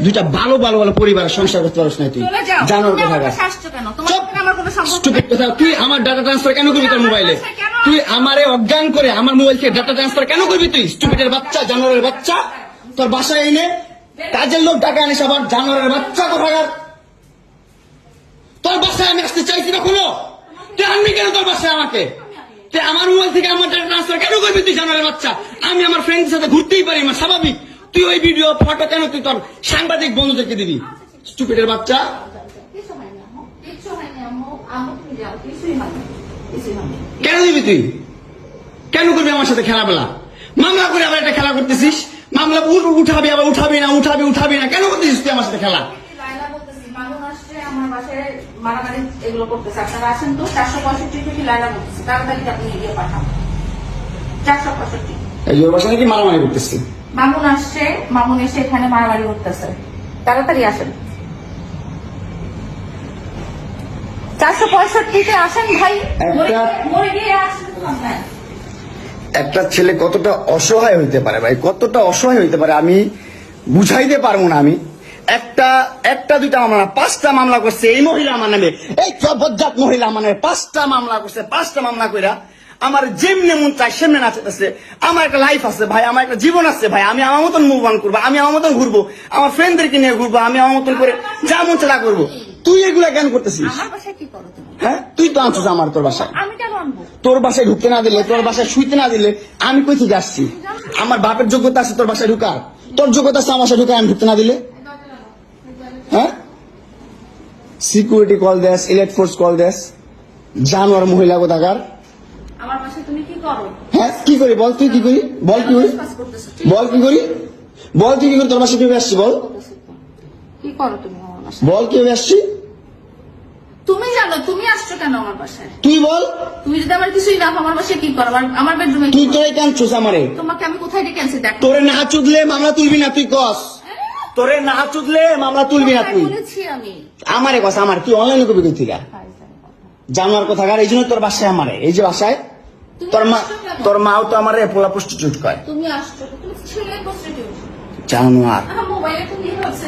দুইটা ভালো ভালো ভালো পরিবারের সংসার করতে পারছ না তুই জানোর কথা তুই আমার ডাটা ট্রান্সফার কেন করবি তোর মোবাইলে তুই আমারে অজ্ঞান করে আমার মোবাইল থেকে ডাটা ট্রান্সফার কেন করবি তুই স্টুপিডের বাচ্চা জানোয়ারের বাচ্চা তোর বাসায় এনে কাজের লোক টাকা আনিস আবার জানোয়ারের বাচ্চা কোথাকার তোর বাসায় আমি আসতে চাইছি না কোনো তুই আনবি কেন তোর বাসায় আমাকে তুই আমার মোবাইল থেকে আমার ডাটা ট্রান্সফার কেন করবি তুই জানোয়ারের বাচ্চা আমি আমার ফ্রেন্ডের সাথে ঘুরতেই পারি আমার স্বাভাবিক তুই ওই ভিডিও ফটো কেন তুই তোর সাংবাদিক বন্ধুদেরকে দিবি স্টুপিডের বাচ্চা কেন দিবি তুই কেন করবি আমার সাথে খেলাবেলা মামলা করে আবার একটা খেলা করতেছিস মামলা উঠাবি আবার উঠাবি না কেন করতেছিস তুই আমার সাথে খেলা বাসা নাকি মারামারি করতেছি মামুন আসছে মামুন এসে এখানে মারামারি করতেছে তাড়াতাড়ি আসেন 465-তে আসেন ভাই মরে গিয়ে আসেন একটা ছেলে কতটা অসহায় হইতে পারে ভাই কতটা অসহায় হইতে পারে আমি বুঝাইতে পারবো না আমি একটা দুইটা মামলা না 5টা মামলা করছে এই মহিলা আমার নামে এই বজ্জাত মহিলা আমার নামে 5টা মামলা করছে 5টা মামলা কইরা আমার যেমনে মন চাই সেমনে নাচতেছে আমার একটা লাইফ আছে ভাই আমার একটা জীবন আছে ভাই আমি আমার মতন মুভ অন করবো আমি আমার মতন ঘুরবো আমার ফ্রেন্ডদেরকে নিয়ে ঘুরবো আমি আমার মতন করে যা মন চালা করবো তুই এগুলা কেন করতেছিস হ্যাঁ তুই তো আনছিস আমার তোর বাসায় তোর বাসায় ঢুকতে না দিলে তোর বাসায় শুইতে না দিলে আমি কই থেকে আসছি আমার বাপের যোগ্যতা আছে তোর বাসায় ঢুকার তোর যোগ্যতা আছে আমার বাসায় ঢুকার আমি ঢুকতে না দিলে হ্যাঁ সিকিউরিটি কল দেস ইলেক্ট ফোর্স কল দেস জানোয়ার মহিলা কোথাকার আমার বাসায় তুমি কি করো হ্যাঁ কি করি বল তুই কি করি বল কি করি বল কি করি বল তুই কি করি তোর বাসায় কিভাবে আসছি বল কি করো তুমি আমার বাসায় বল কিভাবে আসছি তুমি জানো তুমি আসছো কেন আমার বাসায় তুই বল তুমি যদি আমার কিছুই না আমার বাসায় কি করো আমার বেডরুমে তুই তোরে কেন চুস আমারে তোমাকে আমি কোথায় ডেকে আনছি দেখ তোরে না চুদলে মামলা তুলবি না তুই কস তোরে না চুদলে মামলা তুলবি না তুই বলেছি আমি আমারে কস আমার তুই অনলাইনে কবি কই থেকে জানোয়ার কোথাকার এই জন্য তোর বাসায় আমারে এই যে বাসায় তোর মাও তো আমারে পোলা প্রস্টিটিউট কয় তুমি আসছো তুমি ছেলে প্রস্টিটিউট জানোয়ার মোবাইলে তুমি হচ্ছে